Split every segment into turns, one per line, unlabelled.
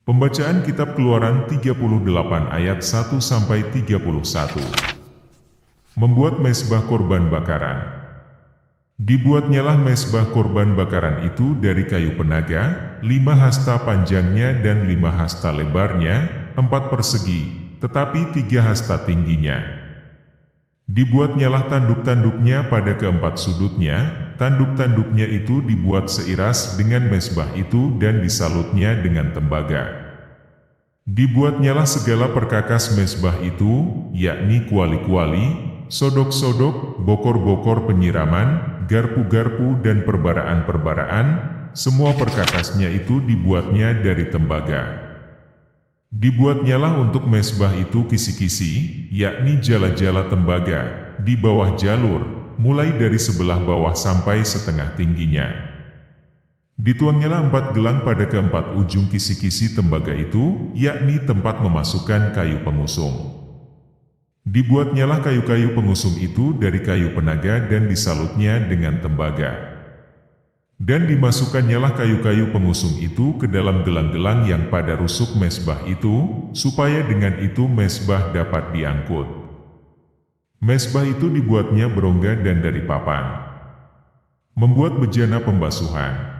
Pembacaan Kitab Keluaran 38 ayat 1-31. Membuat mezbah korban bakaran. Dibuatnyalah mezbah korban bakaran itu dari kayu penaga, 5 hasta panjangnya dan 5 hasta lebarnya, 4 persegi, tetapi 3 hasta tingginya. Dibuatnyalah tanduk-tanduknya pada keempat sudutnya, tanduk-tanduknya itu dibuat seiras dengan mezbah itu dan disalutnya dengan tembaga. Dibuatnyalah segala perkakas mezbah itu, yakni kuali-kuali, sodok-sodok, bokor-bokor penyiraman, garpu-garpu dan perbaraan-perbaraan, semua perkakasnya itu dibuatnya dari tembaga. Dibuatnyalah untuk mezbah itu kisi-kisi, yakni jala-jala tembaga, di bawah jalur, mulai dari sebelah bawah sampai setengah tingginya. Dituangnyalah 4 gelang pada keempat ujung kisi-kisi tembaga itu, yakni tempat memasukkan kayu pengusung. Dibuatnyalah kayu-kayu pengusung itu dari kayu penaga dan disalutnya dengan tembaga. Dan dimasukannyalah kayu-kayu pengusung itu ke dalam gelang-gelang yang pada rusuk mezbah itu, supaya dengan itu mezbah dapat diangkut. Mezbah itu dibuatnya berongga dan dari papan. Membuat bejana pembasuhan.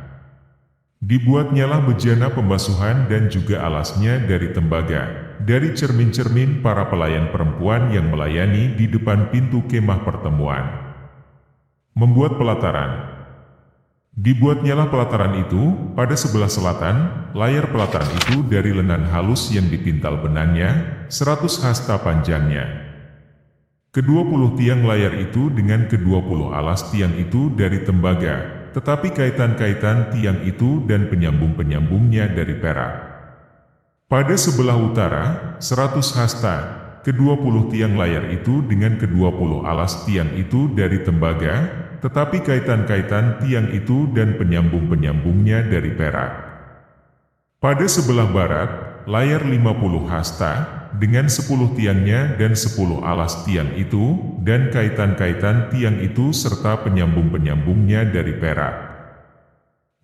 Dibuatnyalah bejana pembasuhan dan juga alasnya dari tembaga, dari cermin-cermin para pelayan perempuan yang melayani di depan pintu kemah pertemuan. Membuat pelataran. Dibuatnyalah pelataran itu, pada sebelah selatan, layar pelataran itu dari lenan halus yang dipintal benangnya, 100 hasta panjangnya. Ke-20 tiang layar itu dengan ke-20 alas tiang itu dari tembaga, tetapi kaitan-kaitan tiang itu dan penyambung-penyambungnya dari perak. Pada sebelah utara, 100 hasta, ke-20 tiang layar itu dengan ke-20 alas tiang itu dari tembaga, tetapi kaitan-kaitan tiang itu dan penyambung-penyambungnya dari perak. Pada sebelah barat, layar 50 hasta, dengan 10 tiangnya dan 10 alas tiang itu, dan kaitan-kaitan tiang itu serta penyambung-penyambungnya dari perak.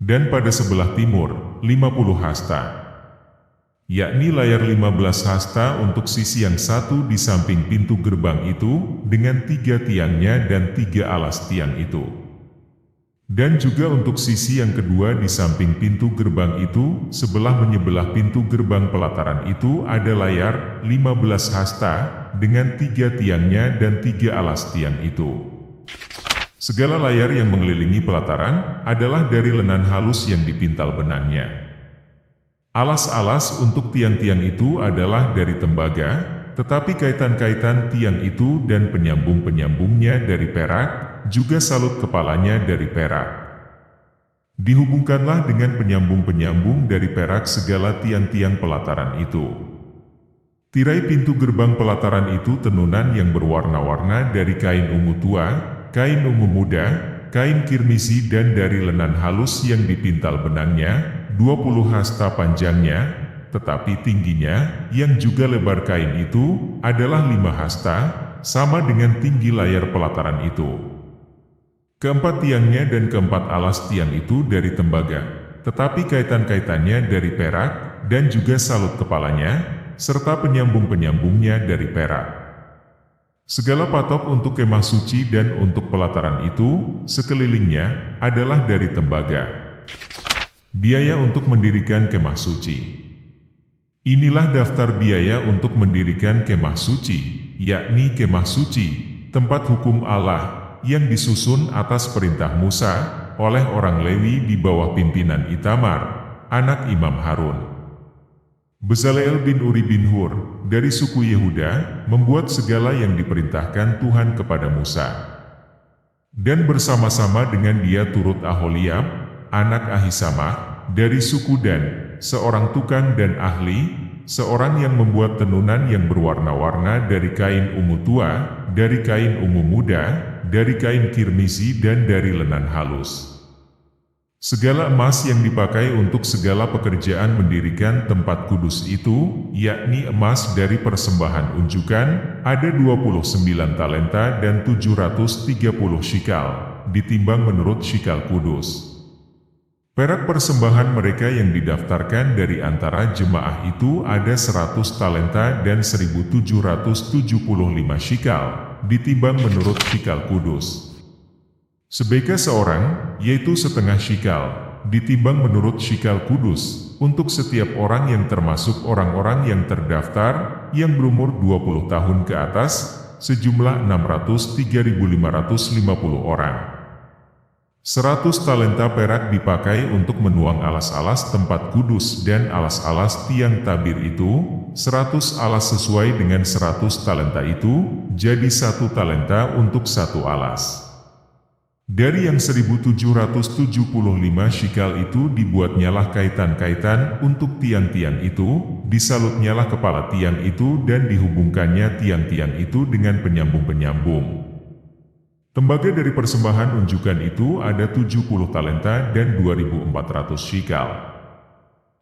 Dan pada sebelah timur, 50 hasta, yakni layar 15 hasta untuk sisi yang satu di samping pintu gerbang itu, dengan 3 tiangnya dan 3 alas tiang itu. Dan juga untuk sisi yang kedua di samping pintu gerbang itu, sebelah menyebelah pintu gerbang pelataran itu ada layar 15 hasta, dengan 3 tiangnya dan 3 alas tiang itu. Segala layar yang mengelilingi pelataran, adalah dari lenan halus yang dipintal benangnya. Alas-alas untuk tiang-tiang itu adalah dari tembaga, tetapi kaitan-kaitan tiang itu dan penyambung-penyambungnya dari perak, juga salut kepalanya dari perak. Dihubungkanlah dengan penyambung-penyambung dari perak segala tiang-tiang pelataran itu. Tirai pintu gerbang pelataran itu tenunan yang berwarna-warna dari kain ungu tua, kain ungu muda, kain kirmisi dan dari lenan halus yang dipintal benangnya, 20 hasta panjangnya, tetapi tingginya, yang juga lebar kain itu, adalah 5 hasta, sama dengan tinggi layar pelataran itu. Keempat tiangnya dan keempat alas tiang itu dari tembaga, tetapi kaitan-kaitannya dari perak, dan juga salut kepalanya, serta penyambung-penyambungnya dari perak. Segala patok untuk kemah suci dan untuk pelataran itu, sekelilingnya, adalah dari tembaga. Biaya untuk mendirikan kemah suci. Inilah daftar biaya untuk mendirikan kemah suci, yakni kemah suci, tempat hukum Allah, yang disusun atas perintah Musa, oleh orang Lewi di bawah pimpinan Itamar, anak Imam Harun. Bezaleel bin Uri bin Hur, dari suku Yehuda, membuat segala yang diperintahkan Tuhan kepada Musa. Dan bersama-sama dengan dia turut Aholiab, anak Ahisamah, dari suku Dan, seorang tukang dan ahli, seorang yang membuat tenunan yang berwarna-warna dari kain ungu tua, dari kain ungu muda, dari kain kirmisi dan dari lenan halus. Segala emas yang dipakai untuk segala pekerjaan mendirikan tempat kudus itu, yakni emas dari persembahan unjukan, ada 29 talenta dan 730 shikal, ditimbang menurut shikal kudus. Perak persembahan mereka yang didaftarkan dari antara jemaah itu ada 100 talenta dan 1775 shikal, ditimbang menurut shikal kudus. Sebeka seorang, yaitu setengah shikal, ditimbang menurut shikal kudus, untuk setiap orang yang termasuk orang-orang yang terdaftar, yang berumur 20 tahun ke atas, sejumlah 603.550 orang. 100 talenta perak dipakai untuk menuang alas-alas tempat kudus dan alas-alas tiang tabir itu, 100 alas sesuai dengan 100 talenta itu, jadi 1 talenta untuk 1 alas. Dari yang 1775 shikal itu dibuatnyalah kaitan-kaitan untuk tiang-tiang itu, disalutnyalah kepala tiang itu dan dihubungkannya tiang-tiang itu dengan penyambung-penyambung. Tembaga dari persembahan unjukan itu ada 70 talenta dan 2.400 shikal.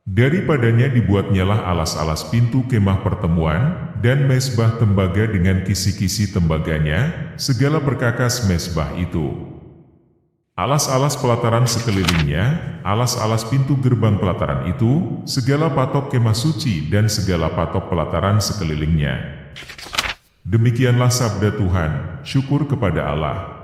Daripadanya dibuatnyalah alas-alas pintu kemah pertemuan, dan mesbah tembaga dengan kisi-kisi tembaganya, segala perkakas mesbah itu. Alas-alas pelataran sekelilingnya, alas-alas pintu gerbang pelataran itu, segala patok kemah suci dan segala patok pelataran sekelilingnya. Demikianlah sabda Tuhan, syukur kepada Allah.